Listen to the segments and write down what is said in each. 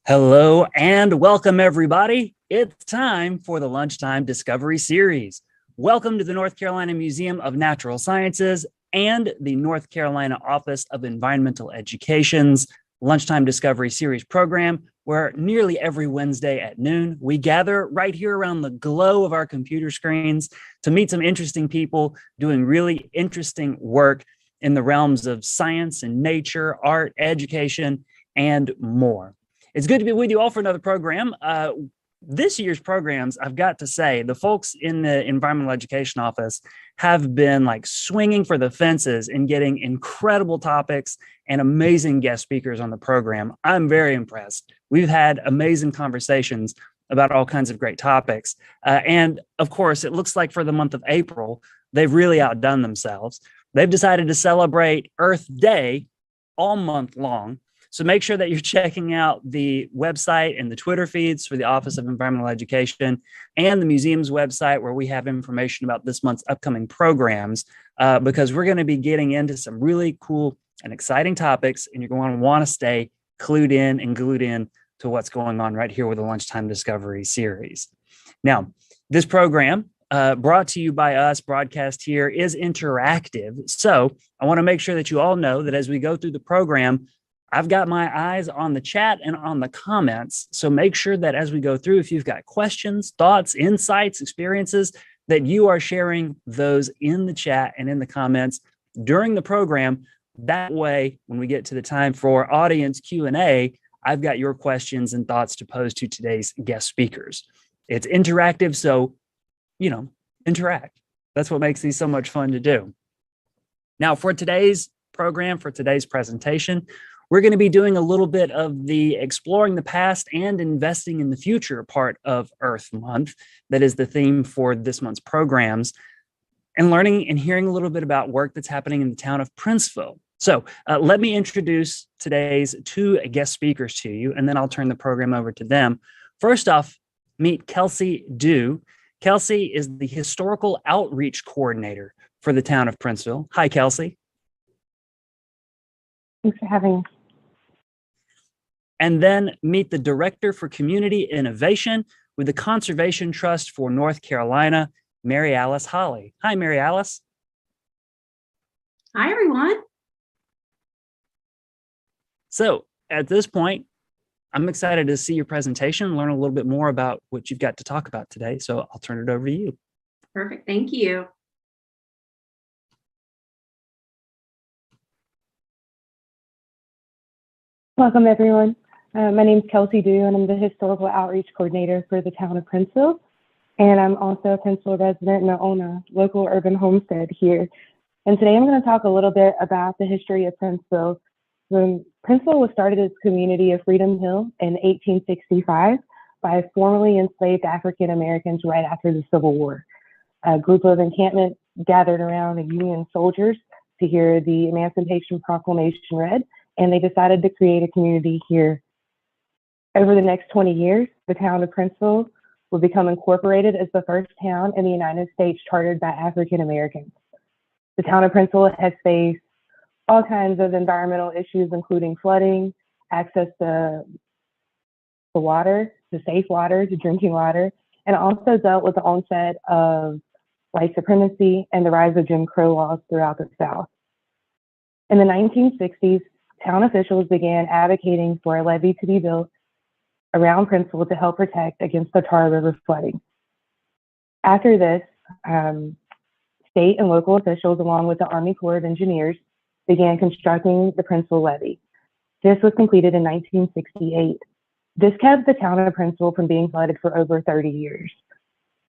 Hello and welcome, everybody. It's time for the Lunchtime Discovery Series. Welcome to the North Carolina Museum of Natural Sciences and the North Carolina Office of Environmental Education's Lunchtime Discovery Series program, where nearly every Wednesday at noon, we gather right here around the glow of our computer screens to meet some interesting people doing really interesting work in the realms of science and nature, art, education, and more. It's good to be with you all for another program. This year's programs, I've got to say, the folks in the Environmental Education Office have been like swinging for the fences and getting incredible topics and amazing guest speakers on the program. I'm very impressed. We've had amazing conversations about all kinds of great topics. And of course, it looks like for the month of April, they've really outdone themselves. They've decided to celebrate Earth Day all month long. So make sure that you're checking out the website and the Twitter feeds for the Office of Environmental Education and the museum's website, where we have information about this month's upcoming programs, because we're going to be getting into some really cool and exciting topics, and you're going to want to stay clued in and glued in to what's going on right here with the Lunchtime Discovery Series. Now, this program, brought to you by us, broadcast here, is interactive. So I want to make sure that you all know that as we go through the program, I've got my eyes on the chat and on the comments. So make sure that as we go through, if you've got questions, thoughts, insights, experiences, that you are sharing those in the chat and in the comments during the program. That way, when we get to the time for audience Q&A, I've got your questions and thoughts to pose to today's guest speakers. It's interactive, so, interact. That's what makes these so much fun to do. Now, for today's program, for today's presentation, we're going to be doing a little bit of the exploring the past and investing in the future part of Earth Month. That is the theme for this month's programs, and learning and hearing a little bit about work that's happening in the town of Princeville. So let me introduce today's two guest speakers to you, and then I'll turn the program over to them. First off, meet Kelsi Dew. Kelsi is the Historical Outreach Coordinator for the town of Princeville. Hi, Kelsi. Thanks for having us. And then meet the Director for Community Innovation with the Conservation Trust for North Carolina, Mary Alice Holley. Hi, Mary Alice. Hi, everyone. So at this point, I'm excited to see your presentation, learn a little bit more about what you've got to talk about today. So I'll turn it over to you. Perfect. Thank you. Welcome, everyone. My name is Kelsi Dew, and I'm the Historical Outreach Coordinator for the town of Princeville. And I'm also a Princeville resident, and I own a local urban homestead here. And today I'm going to talk a little bit about the history of Princeville. Princeville was started as a community of Freedom Hill in 1865 by formerly enslaved African Americans right after the Civil War. A group of encampment gathered around the Union soldiers to hear the Emancipation Proclamation read, and they decided to create a community here. Over the next 20 years, the town of Princeville will become incorporated as the first town in the United States chartered by African Americans. The town of Princeville has faced all kinds of environmental issues, including flooding, access to water, to safe water, to drinking water, and also dealt with the onset of white supremacy and the rise of Jim Crow laws throughout the South. In the 1960s, town officials began advocating for a levee to be built around Princeville to help protect against the Tar River flooding. After this, state and local officials, along with the Army Corps of Engineers, began constructing the Princeville levee. This was completed in 1968. This kept the town of Princeville from being flooded for over 30 years.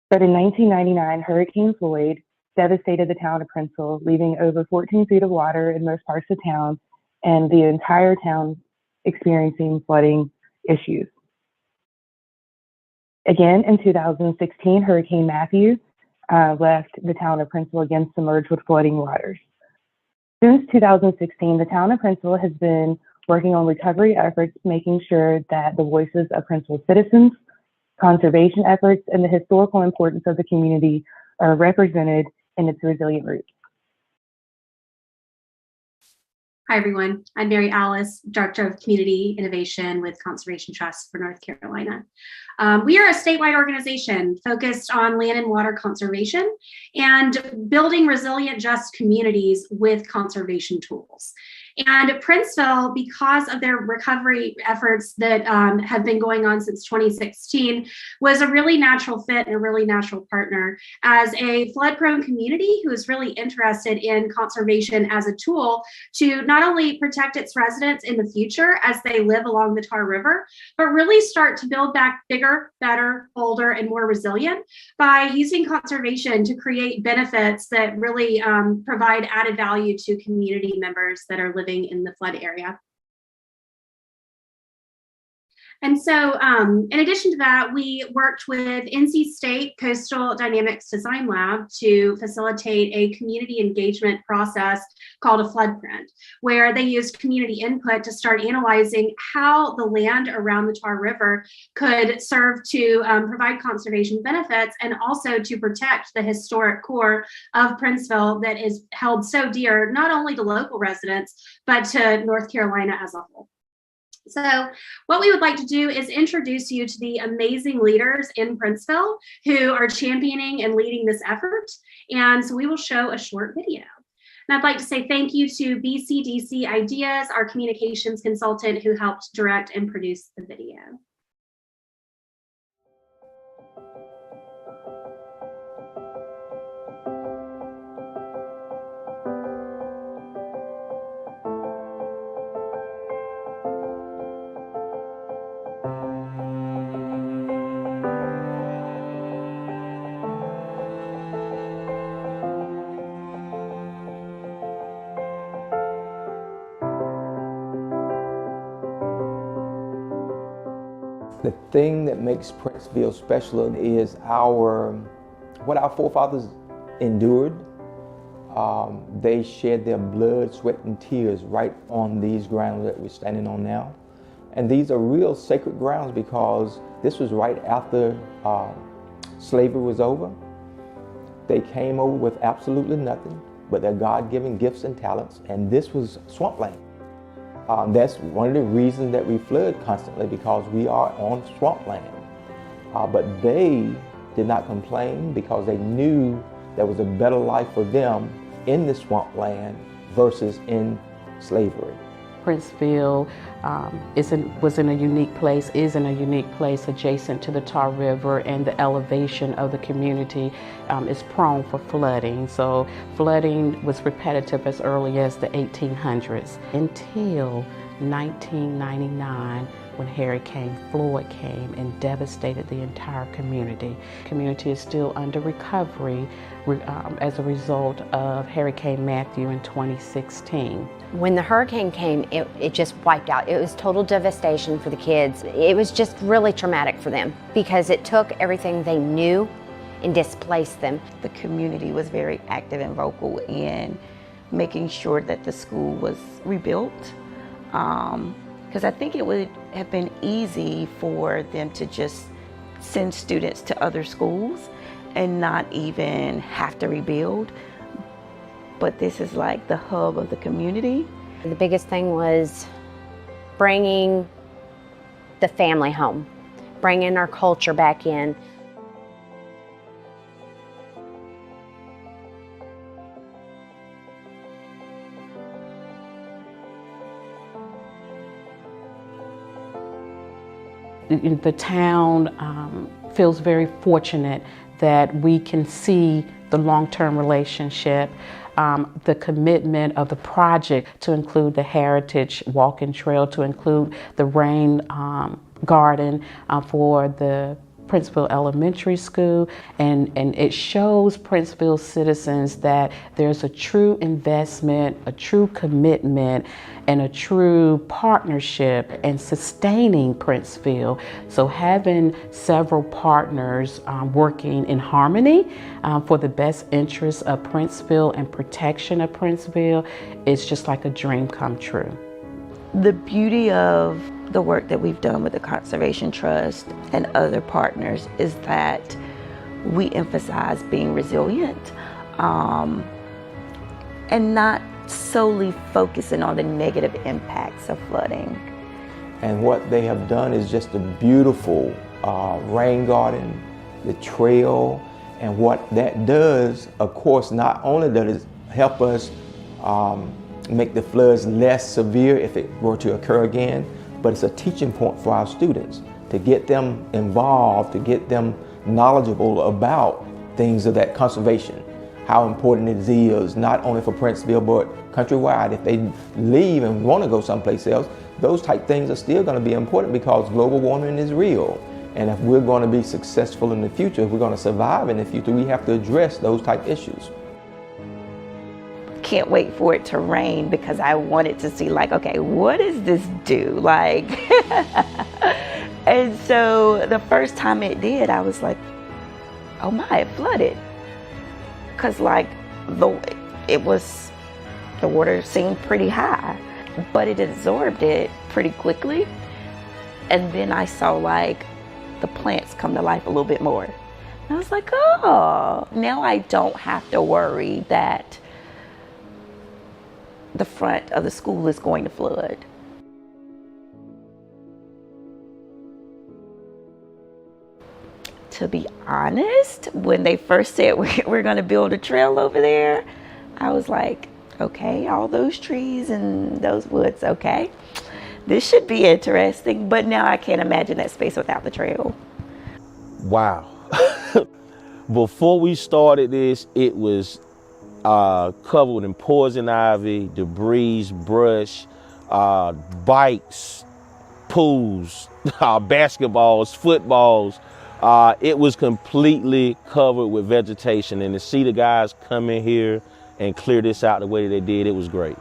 But in 1999, Hurricane Floyd devastated the town of Princeville, leaving over 14 feet of water in most parts of town, and the entire town experiencing flooding issues. Again, in 2016, Hurricane Matthew left the town of Princeville again submerged with flooding waters. Since 2016, the town of Princeville has been working on recovery efforts, making sure that the voices of Princeville citizens, conservation efforts, and the historical importance of the community are represented in its resilient roots. Hi, everyone. I'm Mary Alice, Director of Community Innovation with Conservation Trust for North Carolina. We are a statewide organization focused on land and water conservation and building resilient, just communities with conservation tools. And Princeville, because of their recovery efforts that have been going on since 2016, was a really natural fit and a really natural partner as a flood-prone community who is really interested in conservation as a tool to not only protect its residents in the future as they live along the Tar River, but really start to build back bigger, better, bolder, and more resilient by using conservation to create benefits that really provide added value to community members that are living in the flood area. And so in addition to that, we worked with NC State Coastal Dynamics Design Lab to facilitate a community engagement process called a floodprint, where they used community input to start analyzing how the land around the Tar River could serve to provide conservation benefits and also to protect the historic core of Princeville that is held so dear, not only to local residents, but to North Carolina as a whole. So what we would like to do is introduce you to the amazing leaders in Princeville who are championing and leading this effort. And so we will show a short video. And I'd like to say thank you to BCDC Ideas, our communications consultant who helped direct and produce the video. The thing that makes Princeville special is what our forefathers endured. They shed their blood, sweat, and tears right on these grounds that we're standing on now. And these are real sacred grounds because this was right after slavery was over. They came over with absolutely nothing but their God-given gifts and talents, and this was swampland. That's one of the reasons that we flood constantly, because we are on swampland. But they did not complain because they knew there was a better life for them in the swampland versus in slavery. Princeville was in a unique place, is in a unique place adjacent to the Tar River, and the elevation of the community is prone for flooding. So flooding was repetitive as early as the 1800s until 1999 when Hurricane Floyd came and devastated the entire community. The community is still under recovery as a result of Hurricane Matthew in 2016. When the hurricane came, it just wiped out. It was total devastation for the kids. It was just really traumatic for them because it took everything they knew and displaced them. The community was very active and vocal in making sure that the school was rebuilt. Because I think it would have been easy for them to just send students to other schools and not even have to rebuild. But this is like the hub of the community. The biggest thing was bringing the family home, bringing our culture back in. The town feels very fortunate that we can see the long-term relationship, the commitment of the project to include the Heritage Walking Trail, to include the rain garden for the Princeville Elementary School, and it shows Princeville citizens that there's a true investment, a true commitment, and a true partnership in sustaining Princeville. So having several partners working in harmony for the best interests of Princeville and protection of Princeville is just like a dream come true. The beauty of the work that we've done with the Conservation Trust and other partners is that we emphasize being resilient and not solely focusing on the negative impacts of flooding. And what they have done is just a beautiful rain garden, the trail, and what that does, of course, not only does it help us make the floods less severe if it were to occur again, but it's a teaching point for our students to get them involved, to get them knowledgeable about things of that conservation, how important it is, not only for Princeville, but countrywide. If they leave and want to go someplace else, those type things are still going to be important because global warming is real. And if we're going to be successful in the future, if we're going to survive in the future, we have to address those type issues. Can't wait for it to rain because I wanted to see, like, okay, what does this do? Like, and so the first time it did, I was like, oh my, it flooded. Because like the water seemed pretty high, but it absorbed it pretty quickly. And then I saw like the plants come to life a little bit more. And I was like, oh, now I don't have to worry that the front of the school is going to flood. To be honest, when they first said we're going to build a trail over there, I was like, okay, all those trees and those woods, okay, this should be interesting. But now I can't imagine that space without the trail. Wow. Before we started this, it was covered in poison ivy, debris, brush, bikes, pools, basketballs, footballs. It was completely covered with vegetation, and to see the guys come in here and clear this out the way they did, it was great.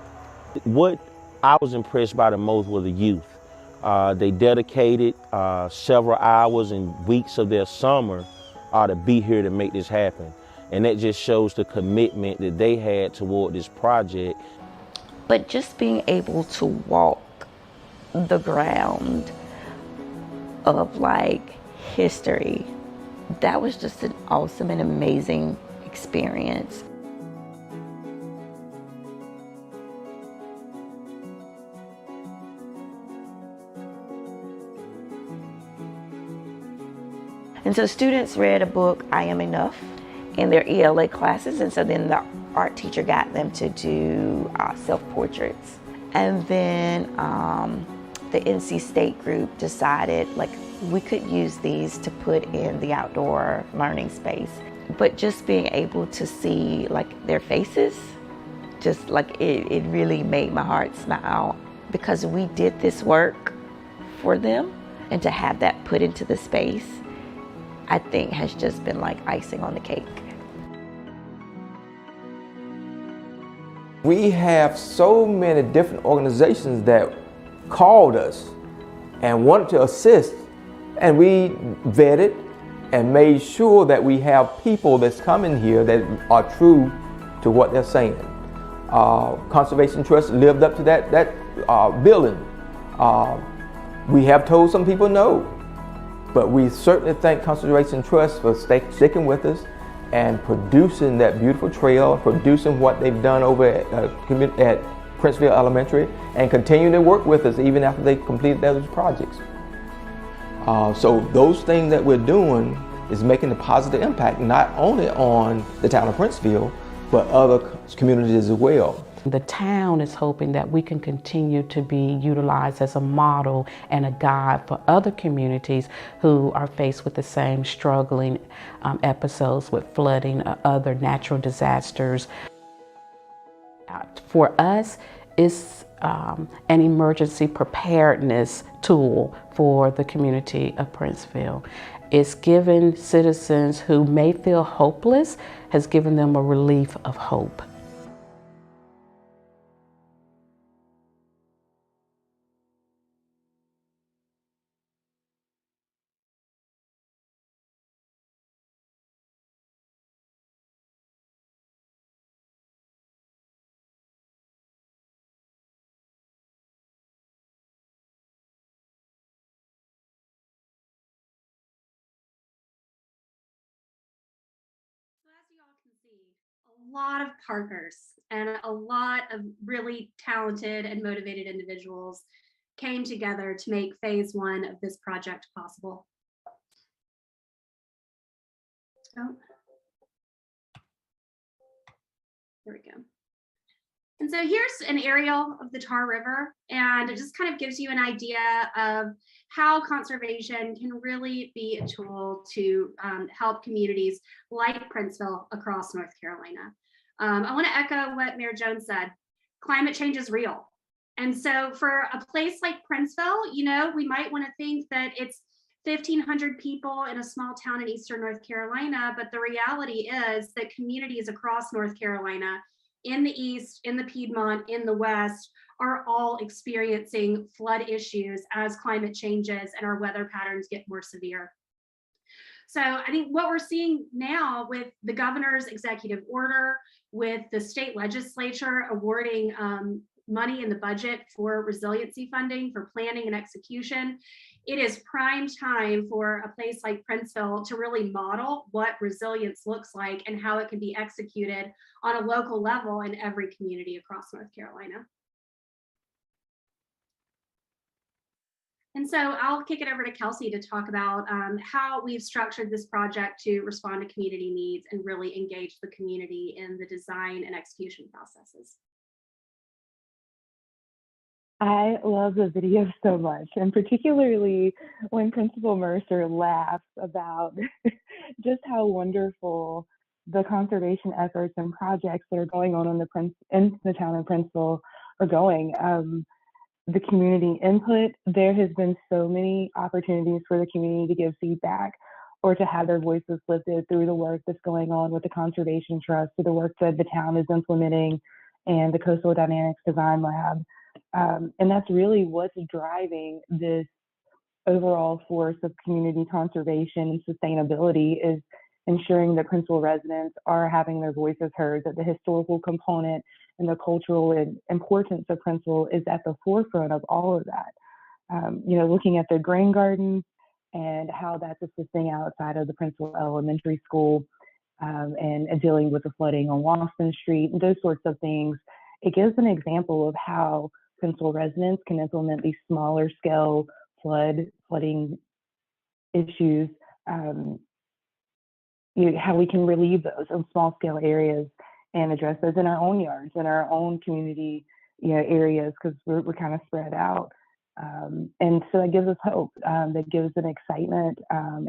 What I was impressed by the most was the youth. They dedicated several hours and weeks of their summer to be here to make this happen. And that just shows the commitment that they had toward this project. But just being able to walk the ground of like history, that was just an awesome and amazing experience. And so students read a book, I Am Enough, in their ELA classes, and so then the art teacher got them to do self-portraits. And then the NC State group decided like we could use these to put in the outdoor learning space. But just being able to see like their faces, just like it really made my heart smile, because we did this work for them, and to have that put into the space, I think has just been like icing on the cake. We have so many different organizations that called us and wanted to assist, and we vetted and made sure that we have people that's coming here that are true to what they're saying. Conservation Trust lived up to that billing. We have told some people no, but we certainly thank Conservation Trust for sticking with us and producing that beautiful trail, producing what they've done over at Princeville Elementary, and continuing to work with us even after they completed those projects. So those things that we're doing is making a positive impact, not only on the town of Princeville, but other communities as well. The town is hoping that we can continue to be utilized as a model and a guide for other communities who are faced with the same struggling episodes with flooding or other natural disasters. For us, it's an emergency preparedness tool for the community of Princeville. It's given citizens who may feel hopeless, has given them a relief of hope. So as you all can see, a lot of partners and a lot of really talented and motivated individuals came together to make phase one of this project possible. Oh. There we go. And so here's an aerial of the Tar River, and it just kind of gives you an idea of how conservation can really be a tool to help communities like Princeville across North Carolina. I want to echo what Mayor Jones said. Climate change is real. And so for a place like Princeville, you know, we might want to think that it's 1,500 people in a small town in Eastern North Carolina, but the reality is that communities across North Carolina, in the East, in the Piedmont, in the West, are all experiencing flood issues as climate changes and our weather patterns get more severe. So I think what we're seeing now with the governor's executive order, with the state legislature awarding money in the budget for resiliency funding for planning and execution, it is prime time for a place like Princeville to really model what resilience looks like and how it can be executed on a local level in every community across North Carolina. And so I'll kick it over to Kelsi to talk about how we've structured this project to respond to community needs and really engage the community in the design and execution processes. I love the video so much, and particularly when Principal Mercer laughs about just how wonderful the conservation efforts and projects that are going on in the town of Princeville are going. The community input, there has been so many opportunities for the community to give feedback or to have their voices lifted through the work that's going on with the Conservation Trust, through the work that the town is implementing, and the Coastal Dynamics Design Lab. And that's really what's driving this overall force of community conservation and sustainability, is ensuring that Princeville residents are having their voices heard, that the historical component and the cultural importance of Princeville is at the forefront of all of that. You know, looking at the grain gardens and how that's assisting outside of the Princeville Elementary School, and dealing with the flooding on Lawson Street and those sorts of things, it gives an example of how Princeville residents can implement these smaller scale flooding issues, you know, how we can relieve those in small scale areas and address those in our own yards, in our own community, you know, areas, because we're kind of spread out. And so that gives us hope, that gives an excitement,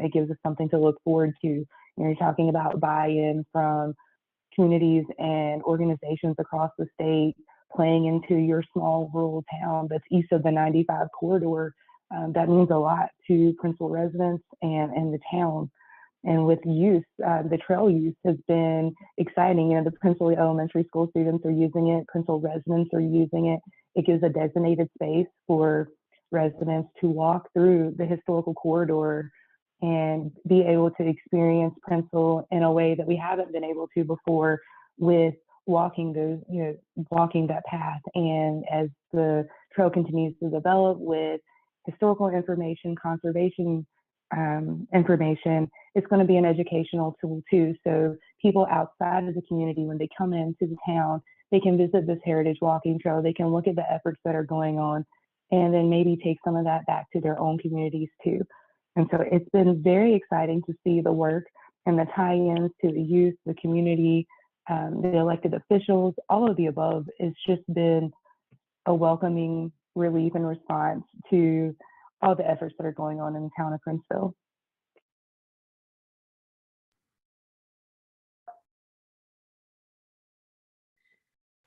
it gives us something to look forward to. You know, you're talking about buy-in from communities and organizations across the state playing into your small rural town that's east of the 95 corridor. That means a lot to Princeville residents and the town. And with youth, the trail use has been exciting. You know, the Princeville Elementary School students are using it, Princeville residents are using it. It gives a designated space for residents to walk through the historical corridor and be able to experience Princeville in a way that we haven't been able to before, with walking those, you know, walking that path. And as the trail continues to develop with historical information, conservation information, it's going to be an educational tool too. So people outside of the community, when they come into the town, they can visit this heritage walking trail, they can look at the efforts that are going on, and then maybe take some of that back to their own communities too. And so it's been very exciting to see the work and the tie-ins to the youth, the community, the elected officials, all of the above. It's just been a welcoming relief and response to all the efforts that are going on in the town of Princeville.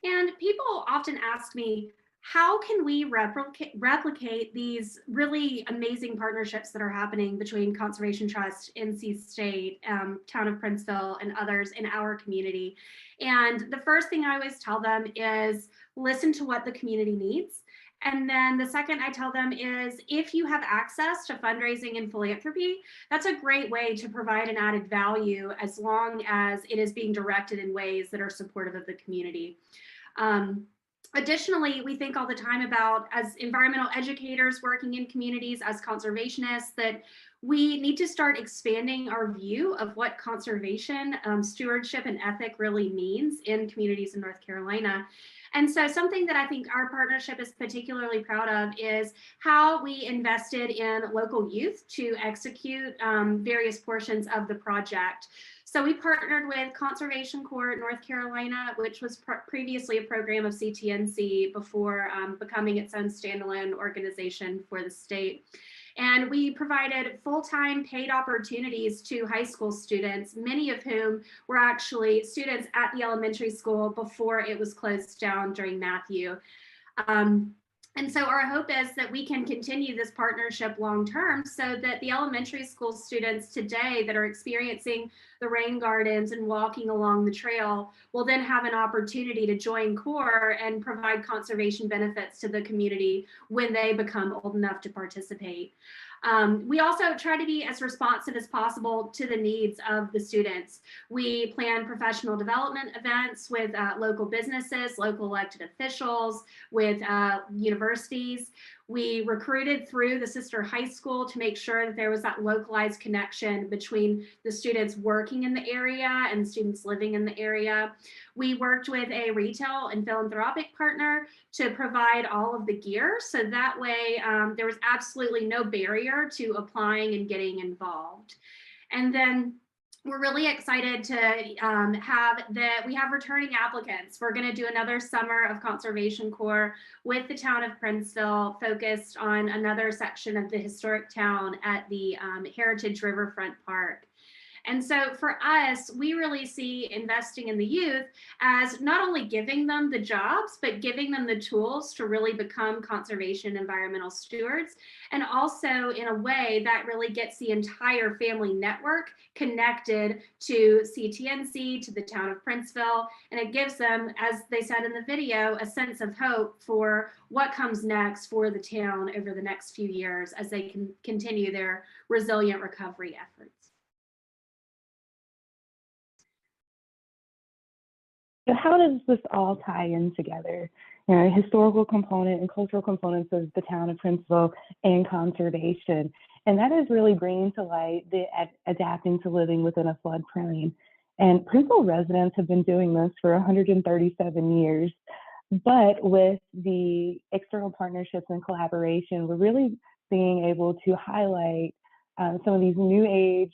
And people often ask me, how can we replicate these really amazing partnerships that are happening between Conservation Trust, NC State, Town of Princeville, and others in our community? And the first thing I always tell them is listen to what the community needs. And then the second I tell them is, if you have access to fundraising and philanthropy, that's a great way to provide an added value, as long as it is being directed in ways that are supportive of the community. Additionally, we think all the time about, as environmental educators working in communities, as conservationists, that we need to start expanding our view of what conservation, stewardship, and ethic really means in communities in North Carolina. And so something that I think our partnership is particularly proud of is how we invested in local youth to execute various portions of the project. So we partnered with Conservation Corps North Carolina, which was previously a program of CTNC before becoming its own standalone organization for the state. And we provided full-time paid opportunities to high school students, many of whom were actually students at the elementary school before it was closed down during Matthew. And so our hope is that we can continue this partnership long term so that the elementary school students today that are experiencing the rain gardens and walking along the trail will then have an opportunity to join Corps and provide conservation benefits to the community when they become old enough to participate. We also try to be as responsive as possible to the needs of the students. We plan professional development events with local businesses, local elected officials, with universities. We recruited through the sister high school to make sure that there was that localized connection between the students working in the area and students living in the area. We worked with a retail and philanthropic partner to provide all of the gear. So that way there was absolutely no barrier to applying and getting involved. And then we're really excited to we have returning applicants. We're going to do another summer of Conservation Corps with the town of Princeville, focused on another section of the historic town at the Heritage Riverfront Park. And so for us, we really see investing in the youth as not only giving them the jobs, but giving them the tools to really become conservation environmental stewards. And also in a way that really gets the entire family network connected to CTNC, to the town of Princeville. And it gives them, as they said in the video, a sense of hope for what comes next for the town over the next few years as they can continue their resilient recovery efforts. So how does this all tie in together? You know, historical component and cultural components of the town of Princeville and conservation. And that is really bringing to light the adapting to living within a floodplain. And Princeville residents have been doing this for 137 years. But with the external partnerships and collaboration, we're really being able to highlight some of these new age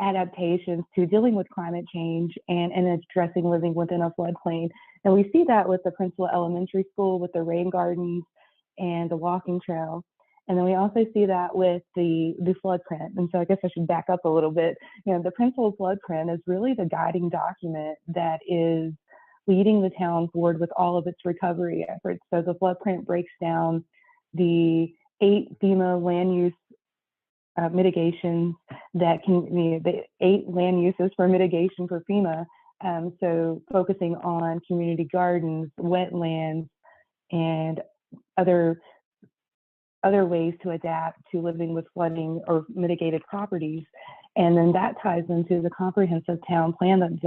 adaptations to dealing with climate change and addressing living within a floodplain. And we see that with the Princeville Elementary School, with the rain gardens and the walking trail. And then we also see that with the flood print. And so I guess I should back up a little bit. You know, the Princeville flood print is really the guiding document that is leading the town forward with all of its recovery efforts. So the flood print breaks down the 8 FEMA land use mitigations that can, the 8 land uses for mitigation for FEMA. So focusing on community gardens, wetlands, and other ways to adapt to living with flooding or mitigated properties. And then that ties into the comprehensive town plan that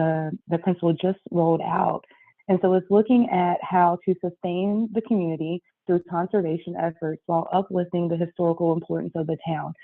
the Princeville just rolled out. And so it's looking at how to sustain the community through conservation efforts while uplifting the historical importance of the town.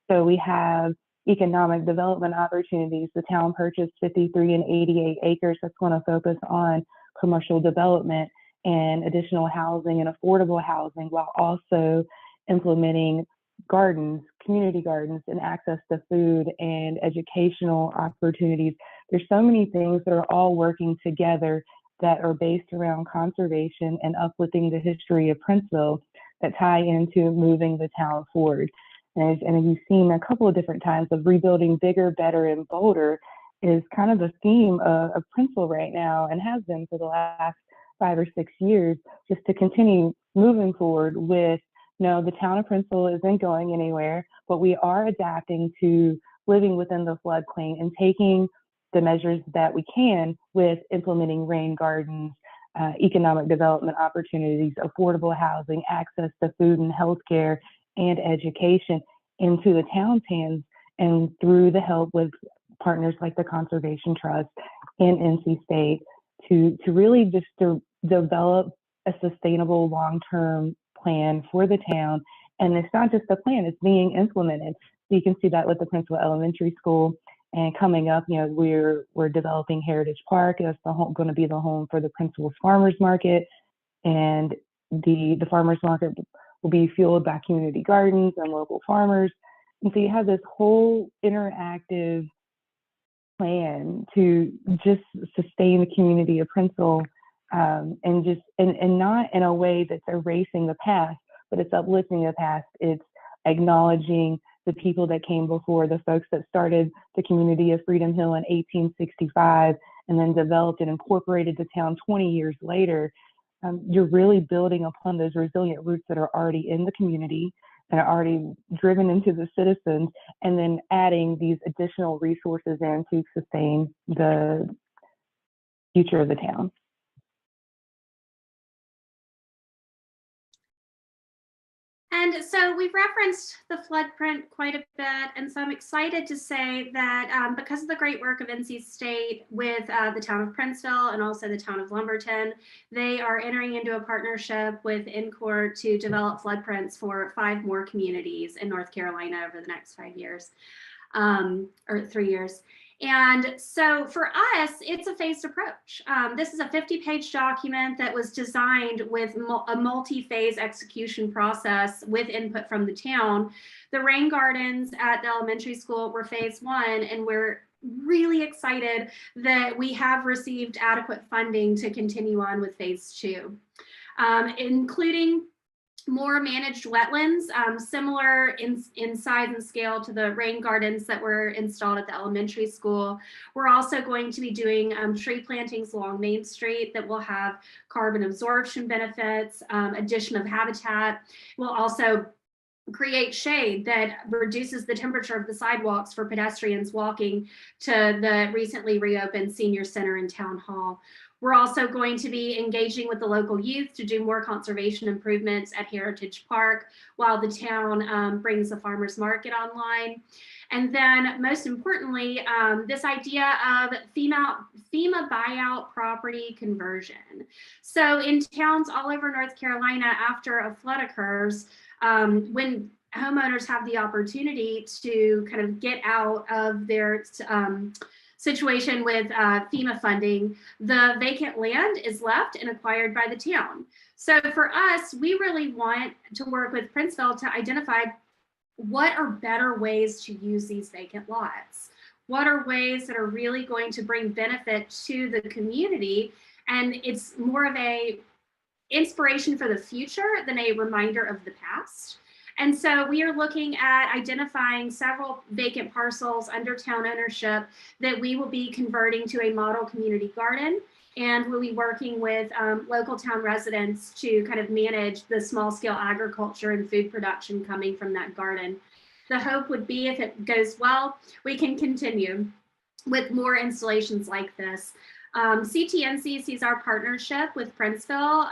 So we have economic development opportunities. The town purchased 53 and 88 acres that's going to focus on commercial development and additional housing and affordable housing, while also implementing gardens, community gardens, and access to food and educational opportunities. There's so many things that are all working together that are based around conservation and uplifting the history of Princeville that tie into moving the town forward. And you've seen a couple of different times of rebuilding bigger, better, and bolder is kind of the theme of Princeville right now, and has been for the last 5 or 6 years, just to continue moving forward with, no, the town of Princeville isn't going anywhere, but we are adapting to living within the floodplain and taking the measures that we can with implementing rain gardens, economic development opportunities, affordable housing, access to food and healthcare, and education into the town's hands, and through the help with partners like the Conservation Trust and NC State to really just to develop a sustainable long-term plan for the town. And it's not just a plan, it's being implemented. So you can see that with the Princeville Elementary School. And coming up, you know, we're developing Heritage Park. That's going to be the home for the Princeville Farmers Market. And the farmers market will be fueled by community gardens and local farmers. And so you have this whole interactive plan to just sustain the community of Princeville, and not in a way that's erasing the past, but it's uplifting the past. It's acknowledging the people that came before, the folks that started the community of Freedom Hill in 1865 and then developed and incorporated the town 20 years later. You're really building upon those resilient roots that are already in the community and are already driven into the citizens, and then adding these additional resources in to sustain the future of the town. And so we've referenced the flood print quite a bit, and so I'm excited to say that because of the great work of NC State with the town of Princeville and also the town of Lumberton, they are entering into a partnership with AmeriCorps to develop flood prints for 5 more communities in North Carolina over the next 5 years, or 3 years. And so for us, it's a phased approach. This is a 50-page document that was designed with a multi-phase execution process with input from the town. The rain gardens at the elementary school were phase 1, and we're really excited that we have received adequate funding to continue on with phase 2, including more managed wetlands, similar in size and scale to the rain gardens that were installed at the elementary school. We're also going to be doing tree plantings along Main Street that will have carbon absorption benefits, addition of habitat. We'll also create shade that reduces the temperature of the sidewalks for pedestrians walking to the recently reopened senior center and town hall. We're also going to be engaging with the local youth to do more conservation improvements at Heritage Park while the town brings the farmers market online. And then most importantly, this idea of FEMA buyout property conversion. So in towns all over North Carolina, after a flood occurs, when homeowners have the opportunity to kind of get out of their situation with FEMA funding, the vacant land is left and acquired by the town. So for us, we really want to work with Princeville to identify what are better ways to use these vacant lots. What are ways that are really going to bring benefit to the community? And it's more of a inspiration for the future than a reminder of the past. And so we are looking at identifying several vacant parcels under town ownership that we will be converting to a model community garden. And we'll be working with local town residents to kind of manage the small scale agriculture and food production coming from that garden. The hope would be, if it goes well, we can continue with more installations like this. CTNC sees our partnership with Princeville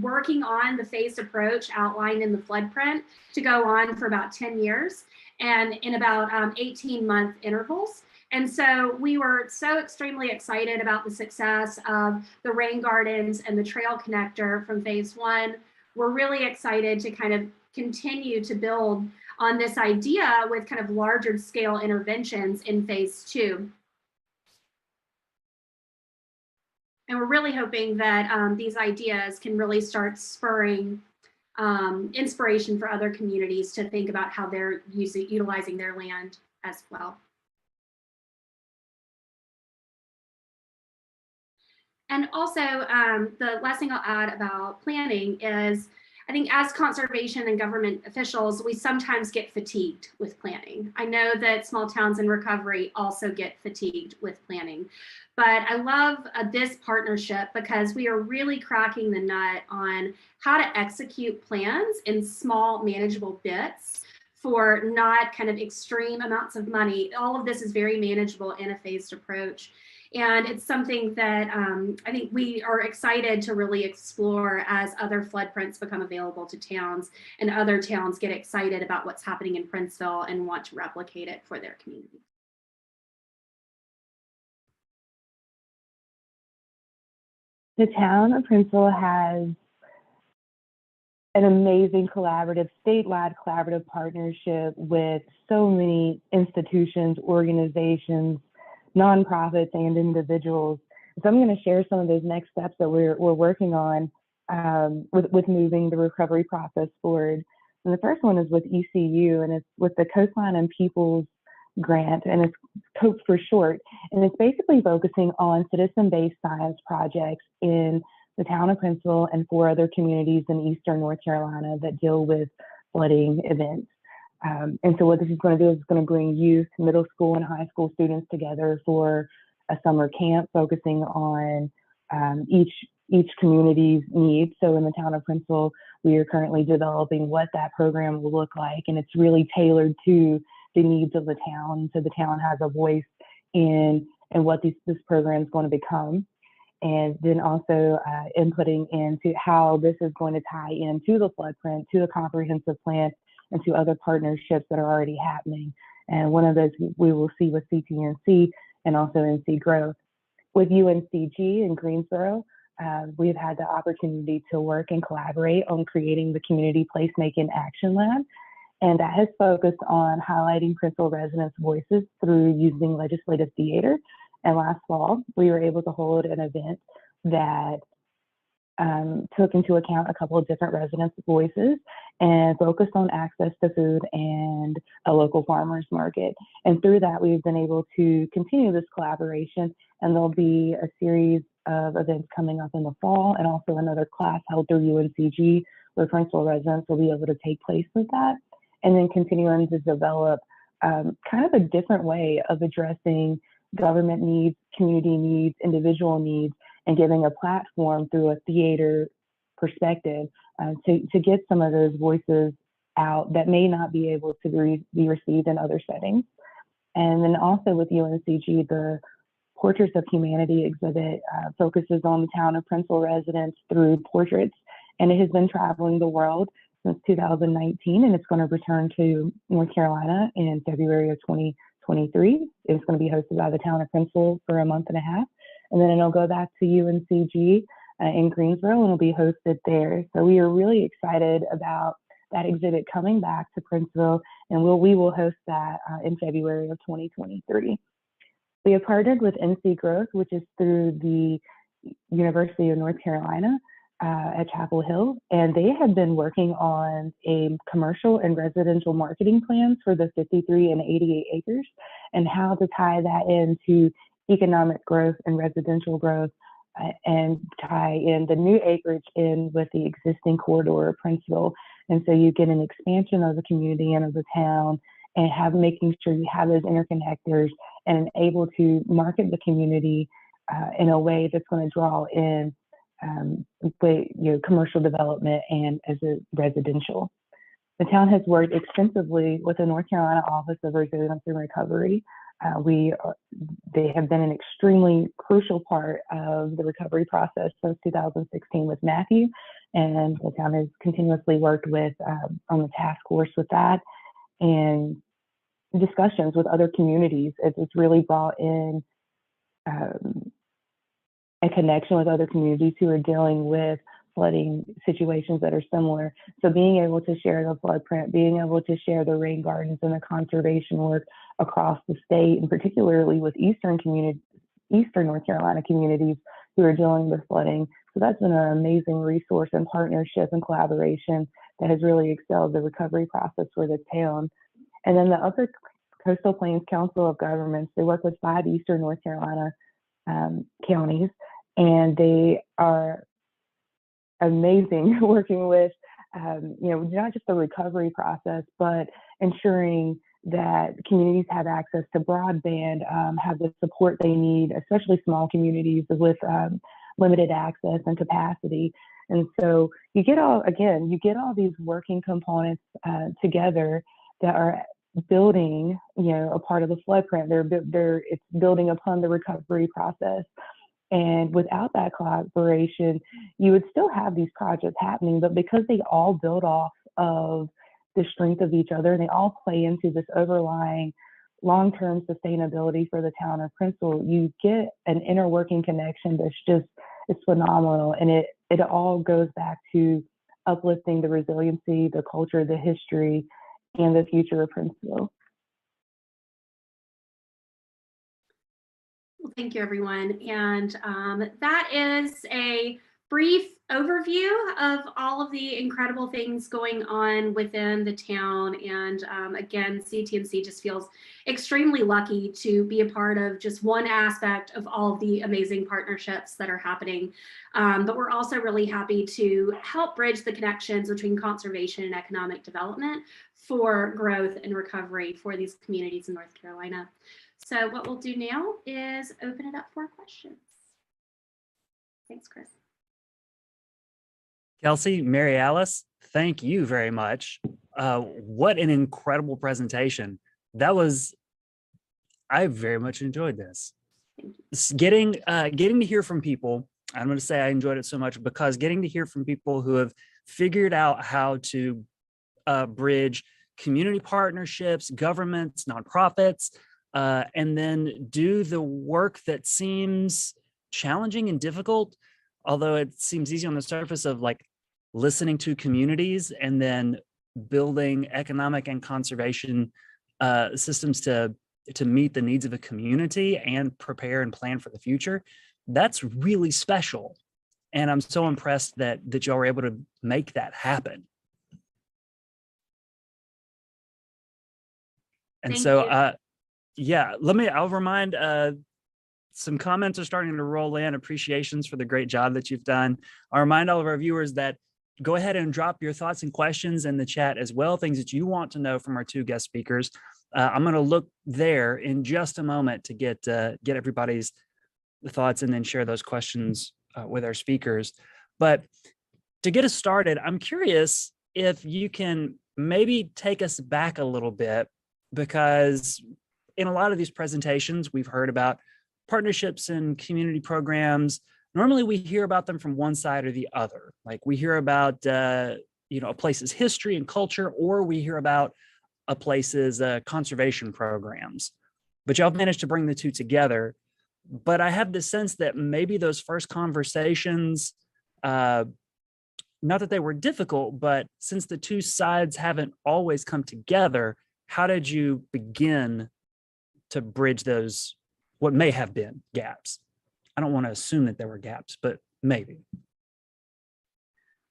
working on the phased approach outlined in the flood print to go on for about 10 years and in about 18-month intervals. And so we were so extremely excited about the success of the rain gardens and the trail connector from phase 1. We're really excited to kind of continue to build on this idea with kind of larger scale interventions in phase 2. And we're really hoping that these ideas can really start spurring inspiration for other communities to think about how they're utilizing their land as well. And also, the last thing I'll add about planning is, I think as conservation and government officials, we sometimes get fatigued with planning. I know that small towns in recovery also get fatigued with planning, but I love this partnership because we are really cracking the nut on how to execute plans in small, manageable bits for not kind of extreme amounts of money. All of this is very manageable in a phased approach. And it's something that I think we are excited to really explore as other flood prints become available to towns and other towns get excited about what's happening in Princeville and want to replicate it for their community. The town of Princeville has an amazing collaborative, statewide collaborative partnership with so many institutions, organizations, nonprofits, and individuals. So I'm going to share some of those next steps that we're working on with moving the recovery process forward. And the first one is with ECU, and it's with the Coastline and Peoples Grant, and it's COPE for short. And it's basically focusing on citizen-based science projects in the town of Princeville and 4 other communities in eastern North Carolina that deal with flooding events. And so what this is going to do is it's going to bring youth, middle school and high school students together for a summer camp focusing on each community's needs. So in the town of Princeville, we are currently developing what that program will look like, and it's really tailored to the needs of the town. So the town has a voice in what this program is going to become. And then also inputting into how this is going to tie into the floodprint, to the comprehensive plan, and to other partnerships that are already happening. And one of those we will see with CTNC and also NC Growth. With UNCG in Greensboro, we've had the opportunity to work and collaborate on creating the Community Placemaking Action Lab. And that has focused on highlighting Princeville residents' voices through using legislative theater. And last fall, we were able to hold an event that took into account a couple of different residents' voices and focused on access to food and a local farmers market. And through that, we've been able to continue this collaboration, and there'll be a series of events coming up in the fall, and also another class held through UNCG where Princeville residents will be able to take place with that, and then continuing to develop kind of a different way of addressing government needs, community needs, individual needs, and giving a platform through a theater perspective to get some of those voices out that may not be able to be received in other settings. And then also with UNCG, the Portraits of Humanity exhibit focuses on the town of Princeville residents through portraits, and it has been traveling the world since 2019, and it's going to return to North Carolina in February of 2023. It's going to be hosted by the town of Princeville for a month and a half, and then it'll go back to UNCG in Greensboro, and it'll be hosted there. So we are really excited about that exhibit coming back to Princeville, and we will host that in February of 2023. We have partnered with NC Growth, which is through the University of North Carolina at Chapel Hill, and they have been working on a commercial and residential marketing plans for the 53 and 88 acres and how to tie that into economic growth and residential growth and tie in the new acreage in with the existing corridor of Princeville. And so you get an expansion of the community and of the town, and making sure you have those interconnectors and able to market the community in a way that's going to draw in commercial development and as a residential. The town has worked extensively with the North Carolina Office of Resilience and Recovery. They have been an extremely crucial part of the recovery process since 2016 with Matthew, and the town has continuously worked with on the task force with that, and discussions with other communities. It's really brought in a connection with other communities who are dealing with flooding situations that are similar. So being able to share the floodprint, being able to share the rain gardens and the conservation work across the state, and particularly with Eastern North Carolina communities who are dealing with flooding. So that's been an amazing resource and partnership and collaboration that has really excelled the recovery process for the town. And then the Upper Coastal Plains Council of Governments, they work with 5 Eastern North Carolina counties, and they are amazing working with, not just the recovery process, but ensuring that communities have access to broadband, have the support they need, especially small communities with limited access and capacity. And so you get all these working components together that are building, a part of the floodprint. It's building upon the recovery process. And without that collaboration, you would still have these projects happening, but because they all build off of the strength of each other, and they all play into this overlying long-term sustainability for the town of Princeville, you get an inner working connection that's it's phenomenal. And it all goes back to uplifting the resiliency, the culture, the history, and the future of Princeville. Well, thank you, everyone. And that is a brief overview of all of the incredible things going on within the town. And again, CTMC just feels extremely lucky to be a part of just one aspect of all of the amazing partnerships that are happening. But we're also really happy to help bridge the connections between conservation and economic development for growth and recovery for these communities in North Carolina. So what we'll do now is open it up for questions. Thanks, Chris. Kelsi, Mary Alice, thank you very much. What an incredible presentation. I very much enjoyed this. Getting to hear from people, I'm going to say I enjoyed it so much because getting to hear from people who have figured out how to bridge community partnerships, governments, nonprofits, and then do the work that seems challenging and difficult, although it seems easy on the surface, of like listening to communities and then building economic and conservation systems to meet the needs of a community and prepare and plan for the future. That's really special. And I'm so impressed that y'all were able to make that happen. And Thank so, yeah, I'll remind, some comments are starting to roll in, appreciations for the great job that you've done. I'll remind all of our viewers that go ahead and drop your thoughts and questions in the chat as well, things that you want to know from our two guest speakers. I'm going to look there in just a moment to get everybody's thoughts and then share those questions with our speakers. But to get us started, I'm curious if you can maybe take us back a little bit, because in a lot of these presentations, we've heard about partnerships and community programs. Normally we hear about them from one side or the other. Like we hear about, a place's history and culture, or we hear about a place's conservation programs. But y'all managed to bring the two together. But I have the sense that maybe those first conversations, not that they were difficult, but since the two sides haven't always come together, how did you begin to bridge those, what may have been gaps? I don't want to assume that there were gaps, but maybe.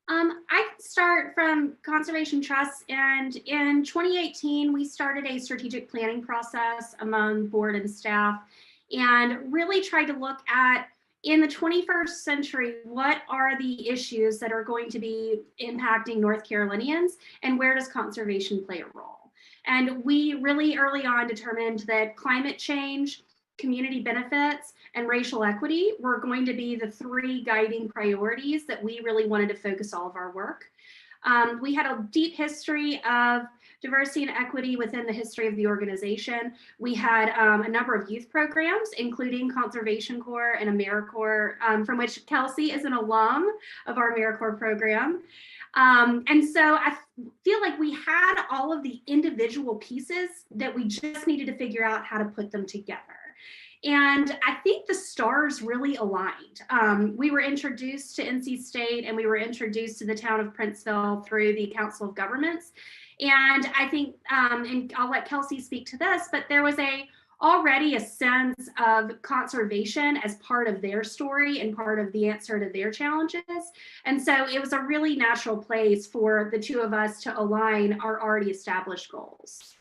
I can start from Conservation Trust, and in 2018, we started a strategic planning process among board and staff and really tried to look at, in the 21st century, what are the issues that are going to be impacting North Carolinians, and where does conservation play a role? And we really early on determined that climate change, community benefits, and racial equity were going to be the three guiding priorities that we really wanted to focus all of our work. We had a deep history of diversity and equity within the history of the organization. We had a number of youth programs, including Conservation Corps and AmeriCorps, from which Kelsi is an alum of our AmeriCorps program. And so I feel like we had all of the individual pieces that we just needed to figure out how to put them together. And I think the stars really aligned. We were introduced to NC State, and we were introduced to the town of Princeville through the Council of Governments. And I think, and I'll let Kelsi speak to this, but there was already a sense of conservation as part of their story and part of the answer to their challenges. And so it was a really natural place for the two of us to align our already established goals.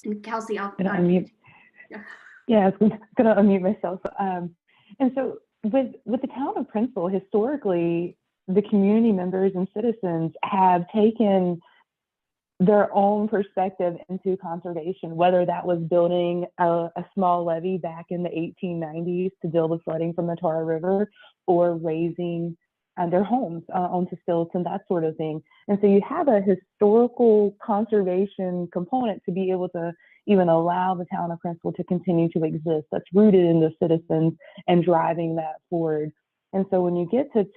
And Kelsi, I'll unmute. Yeah, I was going to unmute myself. And so with the town of Princeville, historically, the community members and citizens have taken their own perspective into conservation, whether that was building a small levee back in the 1890s to deal with flooding from the Tara River, or raising their homes onto stilts and that sort of thing. And so you have a historical conservation component to be able to even allow the town of Princeville to continue to exist, that's rooted in the citizens and driving that forward. And so when you get to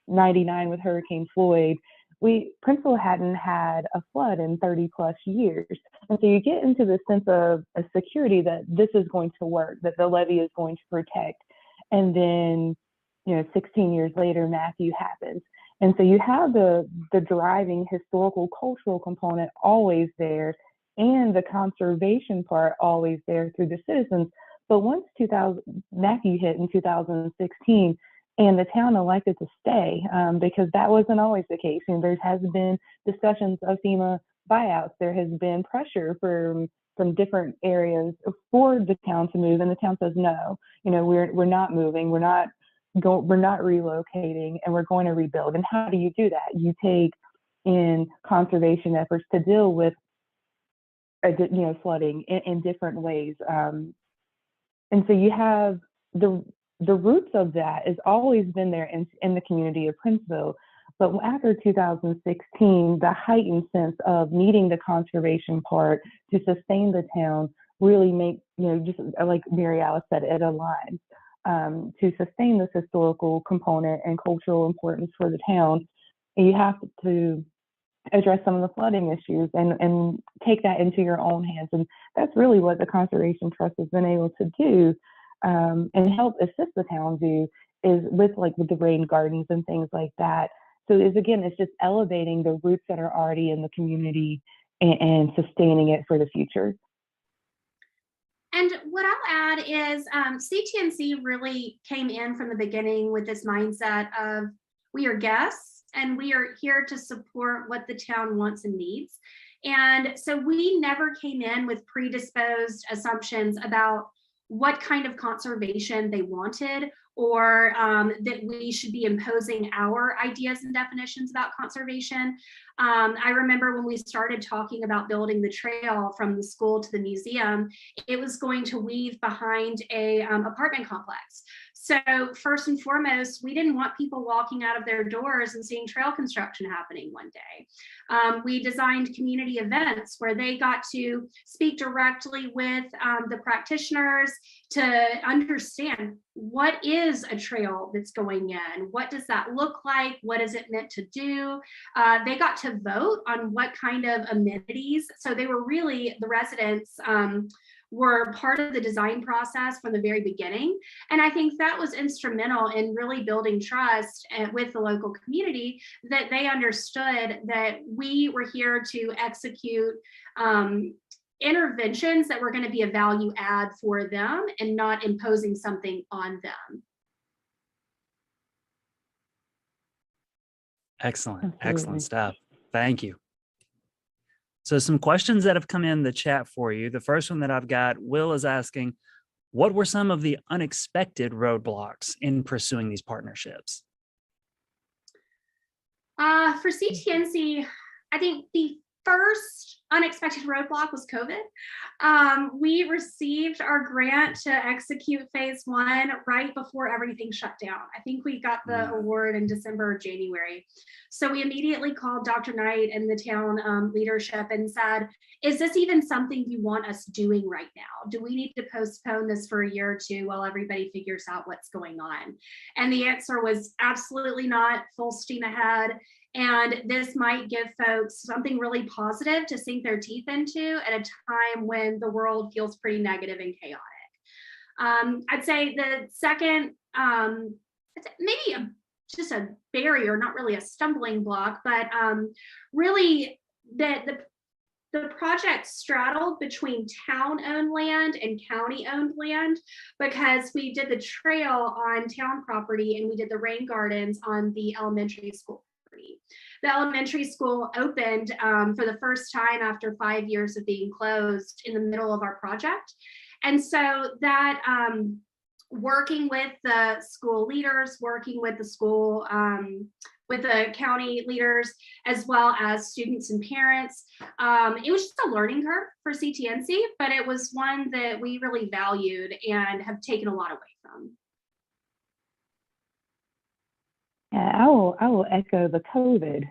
99 with Hurricane Floyd, Princeville hadn't had a flood in 30 plus years. And so you get into this sense of a security that this is going to work, that the levee is going to protect. And then 16 years later, Matthew happens. And so you have the driving historical cultural component always there, and the conservation part always there through the citizens. But once Matthew hit in 2016, and the town elected to stay, because that wasn't always the case. There has been discussions of FEMA buyouts. There has been pressure from different areas for the town to move, and the town says no. We're not moving. We're not relocating, and we're going to rebuild. And how do you do that? You take in conservation efforts to deal with flooding in different ways. And so you have the roots of that has always been there in the community of Princeville. But after 2016, the heightened sense of needing the conservation part to sustain the town really make, just like Mary Alice said, it aligns to sustain this historical component and cultural importance for the town. And you have to address some of the flooding issues and take that into your own hands. And that's really what the Conservation Trust has been able to do and help assist the town do, is with the rain gardens and things like that. So it's just elevating the roots that are already in the community and sustaining it for the future. And what I'll add is CTNC really came in from the beginning with this mindset of we are guests and we are here to support what the town wants and needs. And so we never came in with predisposed assumptions about what kind of conservation they wanted, or that we should be imposing our ideas and definitions about conservation. I remember when we started talking about building the trail from the school to the museum, it was going to weave behind a apartment complex. So first and foremost, we didn't want people walking out of their doors and seeing trail construction happening one day. We designed community events where they got to speak directly with the practitioners to understand what is a trail that's going in, what does that look like, what is it meant to do. They got to vote on what kind of amenities. So they were really, the residents were part of the design process from the very beginning. And I think that was instrumental in really building trust with the local community, that they understood that we were here to execute interventions that were going to be a value add for them and not imposing something on them. Excellent. Excellent stuff. Thank you. So some questions that have come in the chat for you. The first one that I've got, Will is asking, what were some of the unexpected roadblocks in pursuing these partnerships? For CTNC, I think the first unexpected roadblock was COVID. We received our grant to execute phase 1 right before everything shut down. I think we got the award in December or January. So we immediately called Dr. Knight and the town leadership and said, is this even something you want us doing right now? Do we need to postpone this for a year or two while everybody figures out what's going on? And the answer was absolutely not, full steam ahead. And this might give folks something really positive to sink their teeth into at a time when the world feels pretty negative and chaotic. I'd say the second, maybe just a barrier, not really a stumbling block, but really the project straddled between town-owned land and county-owned land, because we did the trail on town property and we did the rain gardens on the elementary school. The elementary school opened for the first time after 5 years of being closed in the middle of our project. And so that working with the school leaders, working with the school, with the county leaders, as well as students and parents, it was just a learning curve for CTNC, but it was one that we really valued and have taken a lot away from. Yeah, I will echo the COVID.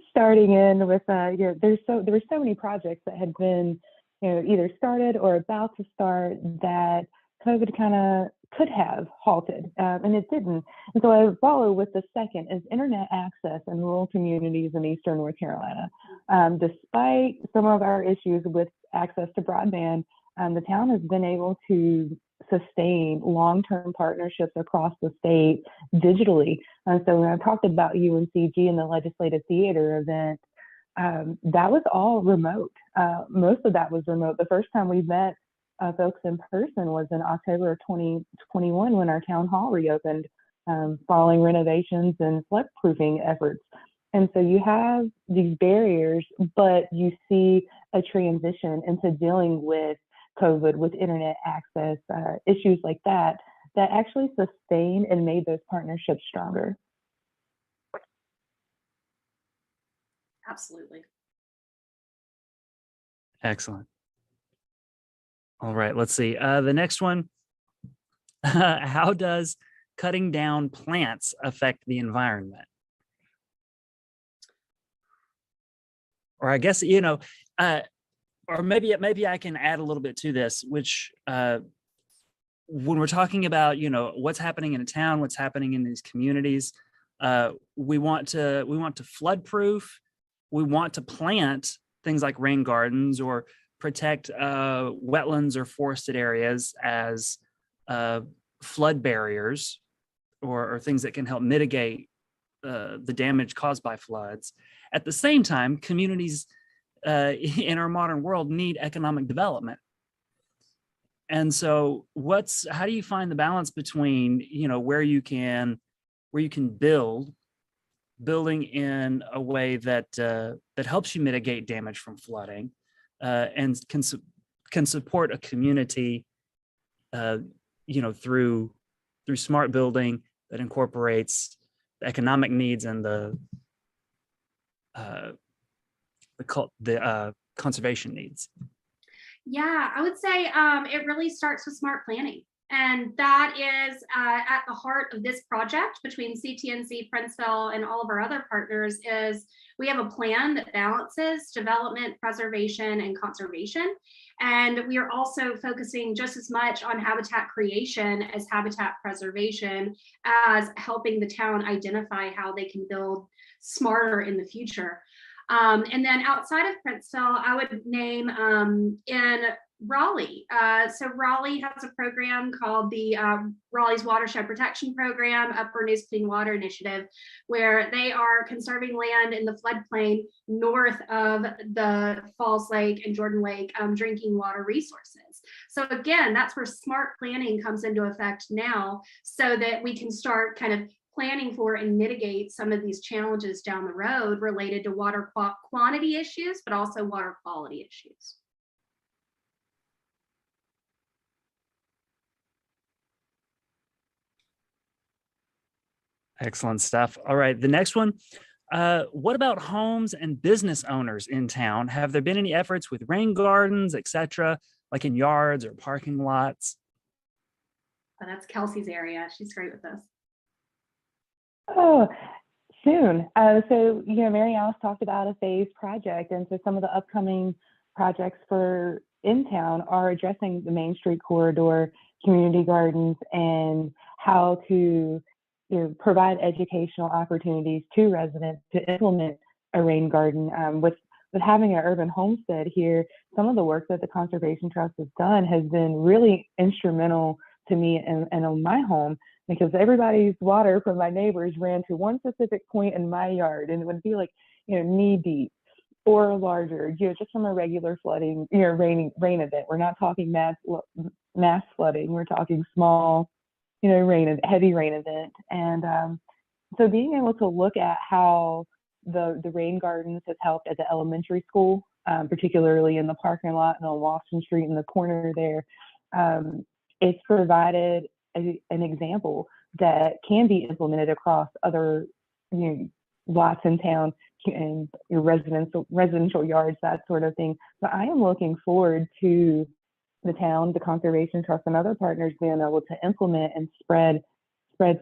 Starting in with there were so many projects that had been either started or about to start that COVID kind of could have halted, and it didn't. And so I follow with the second is internet access in rural communities in Eastern North Carolina. Despite some of our issues with access to broadband, the town has been able to sustain long-term partnerships across the state digitally. And so when I talked about UNCG and the Legislative Theater event, that was all remote. Most of that was remote. The first time we met folks in person was in October of 2021 when our town hall reopened, following renovations and flood-proofing efforts. And so you have these barriers, but you see a transition into dealing with COVID, with internet access, issues like that, that actually sustained and made those partnerships stronger. Absolutely. Excellent. All right, let's see. The next one, how does cutting down plants affect the environment? Or I guess, or maybe I can add a little bit to this, which when we're talking about, what's happening in a town, what's happening in these communities, we want to flood proof, we want to plant things like rain gardens or protect wetlands or forested areas as flood barriers or things that can help mitigate the damage caused by floods. At the same time, communities in our modern world need economic development. And so how do you find the balance between, where you can building in a way that that helps you mitigate damage from flooding and can support a community, through smart building that incorporates the economic needs and the conservation needs? Yeah, I would say it really starts with smart planning. And that is at the heart of this project between CTNC, Princeville, and all of our other partners. Is we have a plan that balances development, preservation, and conservation. And we are also focusing just as much on habitat creation as habitat preservation, as helping the town identify how they can build smarter in the future. And then outside of Princeville, I would name in Raleigh. So Raleigh has a program called the Raleigh's Watershed Protection Program, Upper News Clean Water Initiative, where they are conserving land in the floodplain north of the Falls Lake and Jordan Lake drinking water resources. So again, that's where smart planning comes into effect now, so that we can start kind of planning for and mitigate some of these challenges down the road related to water quantity issues, but also water quality issues. Excellent stuff. All right, the next one. What about homes and business owners in town? Have there been any efforts with rain gardens, etc., like in yards or parking lots? Oh, that's Kelsi's area. She's great with this. Oh, soon. So, Mary Alice talked about a phased project. And so some of the upcoming projects for in town are addressing the Main Street corridor, community gardens, and how to provide educational opportunities to residents to implement a rain garden. With having an urban homestead here, some of the work that the Conservation Trust has done has been really instrumental to me and on my home, because everybody's water from my neighbors ran to one specific point in my yard, and it would be like, knee deep or larger, just from a regular flooding, rain event. We're not talking mass flooding. We're talking small, heavy rain event. And so being able to look at how the rain gardens has helped at the elementary school, particularly in the parking lot and on Washington Street in the corner there, it's provided an example that can be implemented across other lots in town and your residential yards, that sort of thing. So I am looking forward to the town, the Conservation Trust, and other partners being able to implement and spread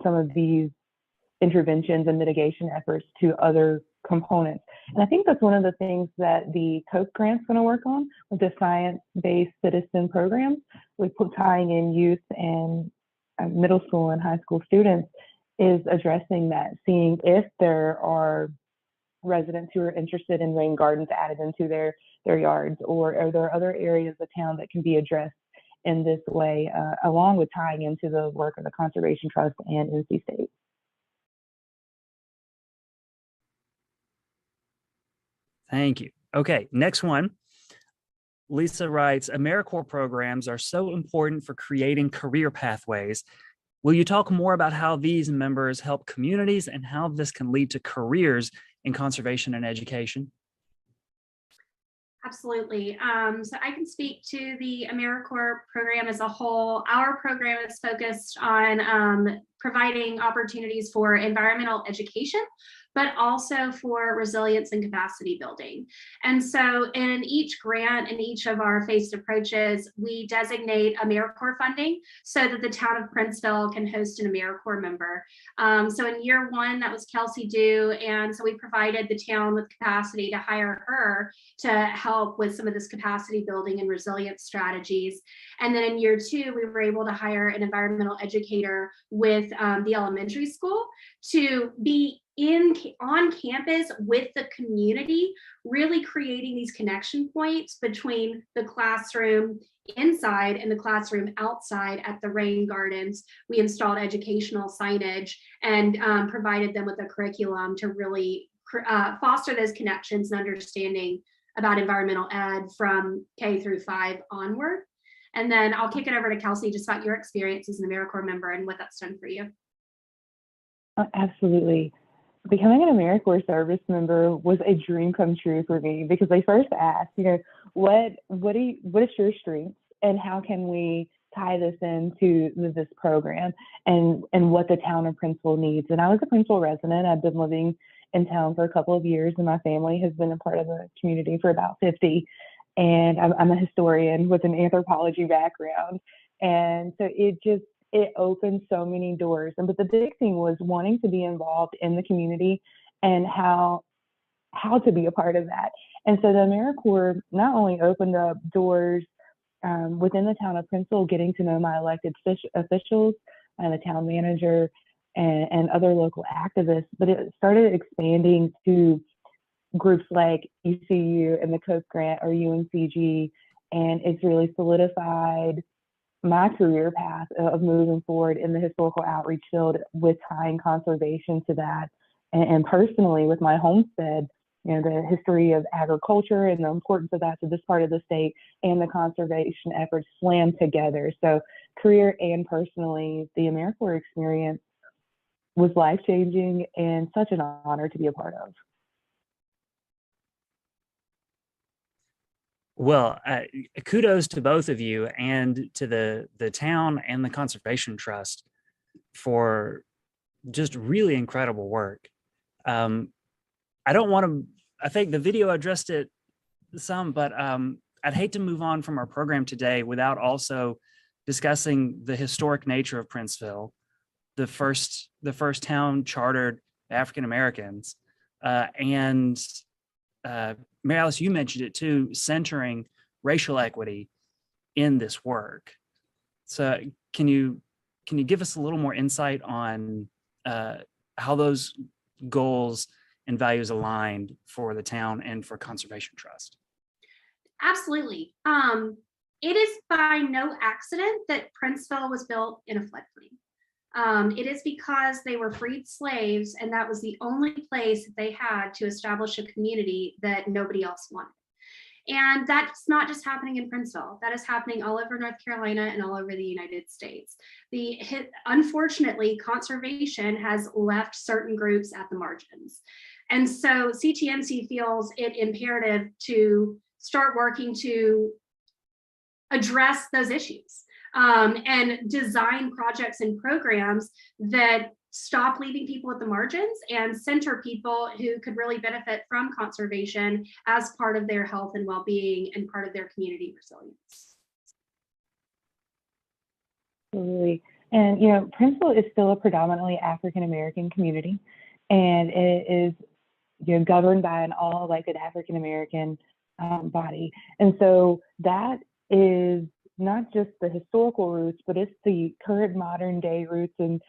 some of these interventions and mitigation efforts to other components. And I think that's one of the things that the COPE grant's going to work on with the science-based citizen programs, with tying in youth and middle school and high school students, is addressing that, seeing if there are residents who are interested in rain gardens added into their yards, or are there other areas of town that can be addressed in this way, along with tying into the work of the Conservation Trust and NC State. Thank you. Okay, next one. Lisa writes, AmeriCorps programs are so important for creating career pathways. Will you talk more about how these members help communities and how this can lead to careers in conservation and education? Absolutely. So I can speak to the AmeriCorps program as a whole. Our program is focused on providing opportunities for environmental education, but also for resilience and capacity building. And so in each grant and each of our phased approaches, we designate AmeriCorps funding so that the town of Princeville can host an AmeriCorps member. So in year one, that was Kelsi Dew. And so we provided the town with capacity to hire her to help with some of this capacity building and resilience strategies. And then in year two, we were able to hire an environmental educator with the elementary school to be on campus with the community, really creating these connection points between the classroom inside and the classroom outside at the rain gardens. We installed educational signage and provided them with a curriculum to really foster those connections and understanding about environmental ed from K through 5 onward. And then I'll kick it over to Kelsi just about your experience as an AmeriCorps member and what that's done for you. Absolutely. Becoming an AmeriCorps service member was a dream come true for me, because they first asked, what is your strengths and how can we tie this into this program and what the town of Princeville needs. And I was a Princeville resident. I've been living in town for a couple of years, and my family has been a part of the community for about 50. And I'm a historian with an anthropology background. And so it opened so many doors. But the big thing was wanting to be involved in the community and how to be a part of that. And so the AmeriCorps not only opened up doors within the town of Princeville, getting to know my elected officials and the town manager and other local activists, but it started expanding to groups like ECU and the Coast Grant or UNCG, and it's really solidified my career path of moving forward in the historical outreach field with tying conservation to that. And personally with my homestead, the history of agriculture and the importance of that to this part of the state and the conservation efforts slammed together. So career and personally, the AmeriCorps experience was life-changing and such an honor to be a part of. Well, kudos to both of you and to the town and the Conservation Trust for just really incredible work. I think the video addressed it some, but I'd hate to move on from our program today without also discussing the historic nature of Princeville, the first town chartered African Americans, and Mary Alice, you mentioned it too, centering racial equity in this work. So can you give us a little more insight on how those goals and values aligned for the town and for Conservation Trust? Absolutely. It is by no accident that Princeville was built in a floodplain. It is because they were freed slaves, and that was the only place that they had to establish a community that nobody else wanted. And that's not just happening in Princeville. That is happening all over North Carolina and all over the United States. Unfortunately, conservation has left certain groups at the margins. And so CTMC feels it imperative to start working to address those issues. And design projects and programs that stop leaving people at the margins and center people who could really benefit from conservation as part of their health and well-being and part of their community resilience. Absolutely. And, Princeville is still a predominantly African-American community, and it is governed by an all-elected African-American body. And so that is not just the historical roots, but it's the current modern day roots and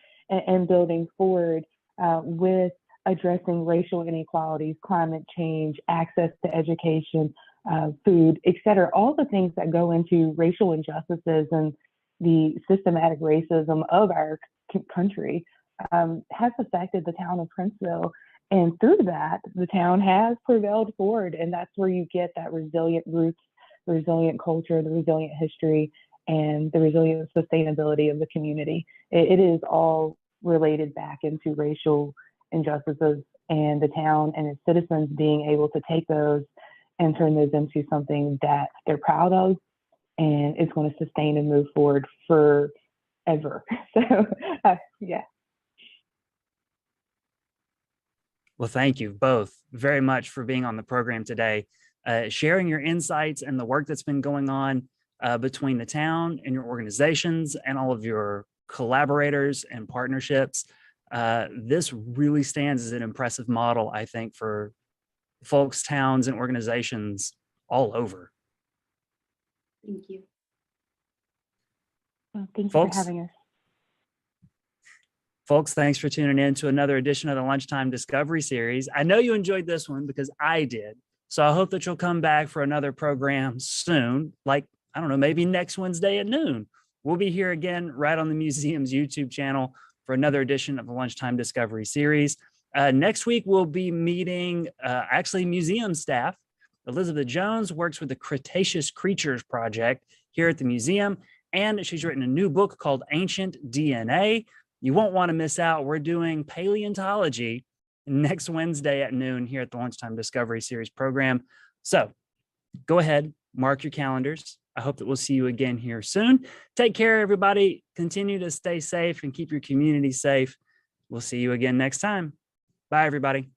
building forward with addressing racial inequalities, climate change, access to education, food, et cetera, all the things that go into racial injustices and the systematic racism of our country has affected the town of Princeville. And through that, the town has prevailed forward. And that's where you get that resilient roots, the resilient culture, the resilient history, and the resilient sustainability of the community. It is all related back into racial injustices, and the town and its citizens being able to take those and turn those into something that they're proud of, and it's going to sustain and move forward forever. So, yeah. Well, thank you both very much for being on the program today, sharing your insights and the work that's been going on between the town and your organizations and all of your collaborators and partnerships. This really stands as an impressive model, I think, for folks, towns, and organizations all over. Thank you. Well, thank you Folks, for having us. Folks, thanks for tuning in to another edition of the Lunchtime Discovery Series. I know you enjoyed this one because I did. So I hope that you'll come back for another program soon, like, I don't know, maybe next Wednesday at noon. We'll be here again right on the museum's YouTube channel for another edition of the Lunchtime Discovery Series. Next week, we'll be meeting actually museum staff. Elizabeth Jones works with the Cretaceous Creatures Project here at the museum, and she's written a new book called Ancient DNA. You won't want to miss out. We're doing paleontology next Wednesday at noon here at the Lunchtime Discovery Series program. So go ahead, mark your calendars. I hope that we'll see you again here soon. Take care, everybody. Continue to stay safe and keep your community safe. We'll see you again next time. Bye, everybody.